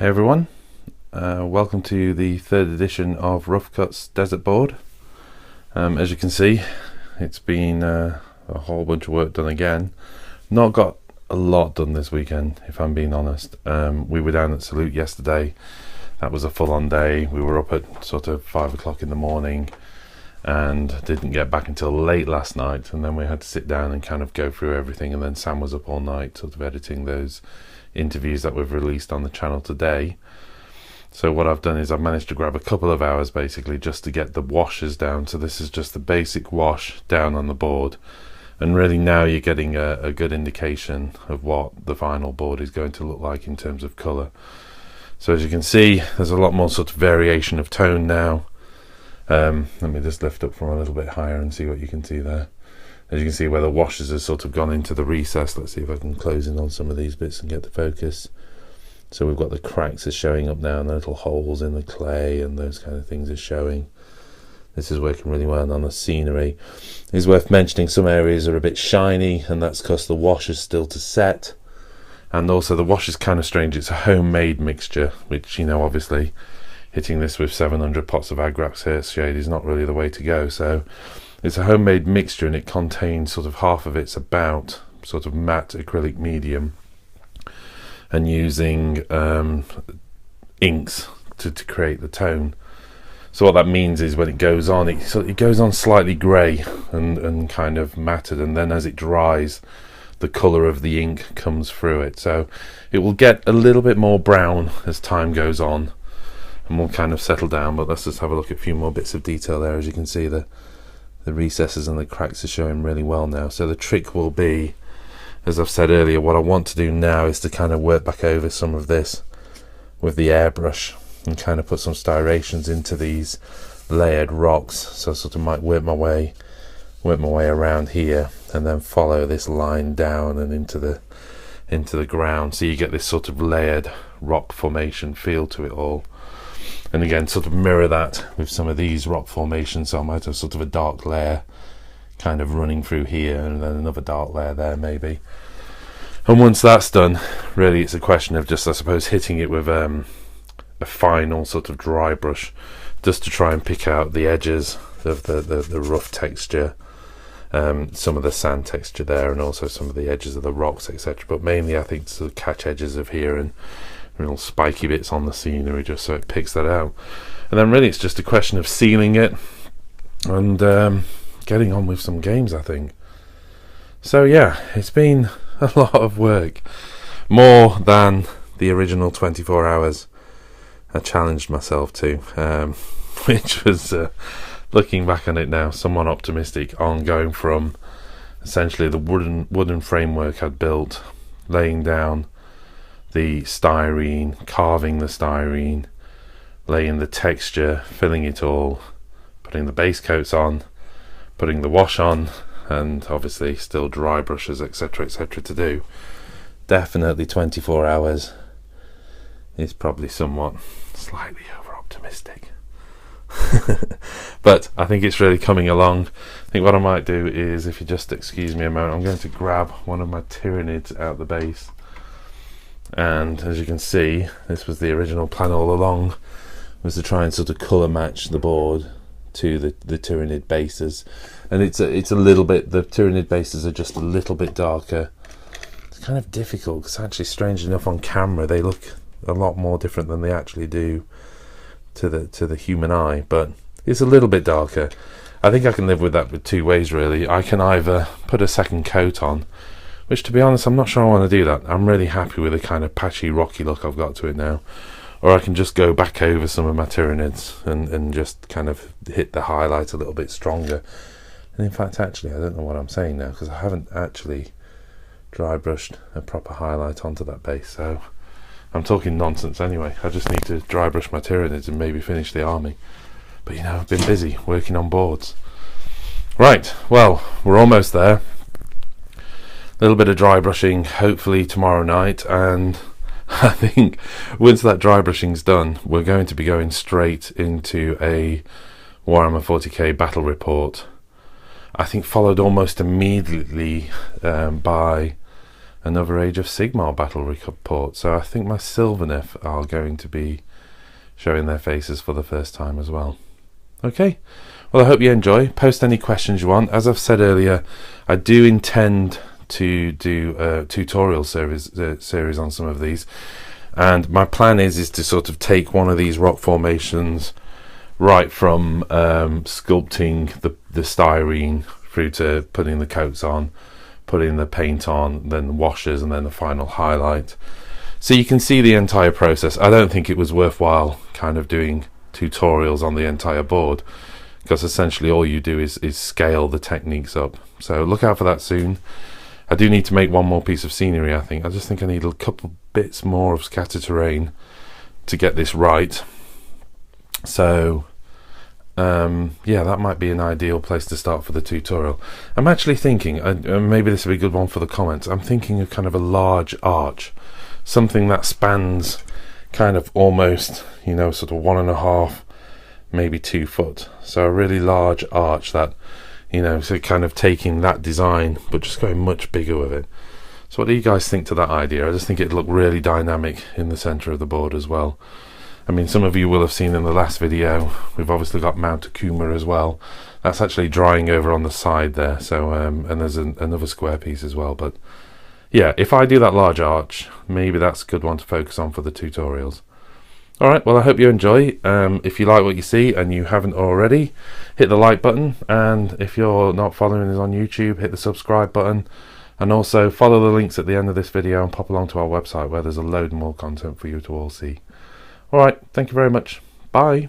Hey everyone, welcome to the third edition of Roughcut's Desert Board. As you can see, it's been a whole bunch of work done again. Not got a lot done this weekend, if I'm being honest. We were down at Salute yesterday. That was a full-on day. We were up at sort of 5 o'clock in the morning and didn't get back until late last night, and then we had to sit down and kind of go through everything, and then Sam was up all night sort of editing those interviews that we've released on the channel today. So what I've done is I've managed to grab a couple of hours basically just to get the washes down. So this is just the basic wash down on the board, and really now you're getting a good indication of what the final board is going to look like in terms of colour. So as you can see, there's a lot more sort of variation of tone now. Let me just lift up from a little bit higher and see what you can see there. As you can see where the washes have sort of gone into the recess. Let's see if I can close in on some of these bits and get the focus. So we've got the cracks are showing up now, and the little holes in the clay and those kind of things are showing. This is working really well. And on the scenery, it's worth mentioning some areas are a bit shiny, and that's because the wash is still to set. And also the wash is kind of strange. It's a homemade mixture, which, you know, obviously hitting this with 700 pots of Agrax Earthshade is not really the way to go. So it's a homemade mixture, and it contains sort of half of it's about sort of matte acrylic medium, and using inks to create the tone. So what that means is when it goes on, it goes on slightly grey and kind of matted, and then as it dries, the colour of the ink comes through it. So it will get a little bit more brown as time goes on, and will kind of settle down. But let's just have a look at a few more bits of detail there. As you can see, the recesses and the cracks are showing really well now. So the trick will be, as I've said earlier, what I want to do now is to kind of work back over some of this with the airbrush and kind of put some styrations into these layered rocks. So I sort of might work my way around here and then follow this line down and into the ground, so you get this sort of layered rock formation feel to it all. And again, sort of mirror that with some of these rock formations. So I might have sort of a dark layer kind of running through here, and then another dark layer there maybe. And once that's done, really it's a question of just, I suppose, hitting it with a final sort of dry brush, just to try and pick out the edges of the rough texture, some of the sand texture there, and also some of the edges of the rocks, etc. But mainly I think to sort of catch edges of here and real spiky bits on the scenery, just so it picks that out. And then really it's just a question of sealing it and getting on with some games, I think. So yeah, it's been a lot of work, more than the original 24 hours I challenged myself to, which was looking back on it now, somewhat optimistic on going from essentially the wooden framework I'd built, laying down the styrene, carving the styrene, laying the texture, filling it all, putting the base coats on, putting the wash on, and obviously still dry brushes, etc, etc to do. Definitely 24 hours is probably somewhat slightly over optimistic. But I think it's really coming along. I think what I might do is, if you just excuse me a moment, I'm going to grab one of my Tyranids out the base. And as you can see, this was the original plan all along, was to try and sort of colour match the board to the Tyranid bases. And it's a little bit, the Tyranid bases are just a little bit darker. It's kind of difficult because actually, strange enough, on camera they look a lot more different than they actually do to the human eye, but it's a little bit darker. I think I can live with that with two ways really. I can either put a second coat on, which, to be honest, I'm not sure I want to do that. I'm really happy with the kind of patchy, rocky look I've got to it now. Or I can just go back over some of my Tyranids and just kind of hit the highlight a little bit stronger. And in fact, actually, I don't know what I'm saying now, because I haven't actually dry brushed a proper highlight onto that base. So I'm talking nonsense anyway. I just need to dry brush my Tyranids and maybe finish the army. But, you know, I've been busy working on boards. Right, well, we're almost there. A little bit of dry brushing hopefully tomorrow night, and I think once that dry brushing's done, we're going to be going straight into a Warhammer 40k battle report. I think followed almost immediately by another Age of Sigmar battle report. So I think my Sylvaneth are going to be showing their faces for the first time as well. Okay, well, I hope you enjoy. Post any questions you want. As I've said earlier, I do intend to do a tutorial series on some of these, and my plan is to sort of take one of these rock formations right from sculpting the styrene through to putting the coats on, putting the paint on, then the washes, and then the final highlight, so you can see the entire process. I don't think it was worthwhile kind of doing tutorials on the entire board, because essentially all you do is scale the techniques up. So look out for that soon. I do need to make one more piece of scenery. I just think I need a couple bits more of scatter terrain to get this right. So yeah, that might be an ideal place to start for the tutorial. I'm actually thinking, maybe this would be a good one for the comments, I'm thinking of kind of a large arch, something that spans kind of almost, you know, sort of 1.5, maybe 2 foot. So a really large arch that, you know, so kind of taking that design but just going much bigger with it. So what do you guys think to that idea? I just think it'd look really dynamic in the center of the board as well. I mean, some of you will have seen in the last video, we've obviously got Mount Akuma as well. That's actually drying over on the side there. So and there's another square piece as well. But yeah, if I do that large arch, maybe that's a good one to focus on for the tutorials. Alright, well, I hope you enjoy. If you like what you see and you haven't already, hit the like button, and if you're not following us on YouTube, hit the subscribe button, and also follow the links at the end of this video and pop along to our website where there's a load more content for you to all see. Alright, thank you very much. Bye.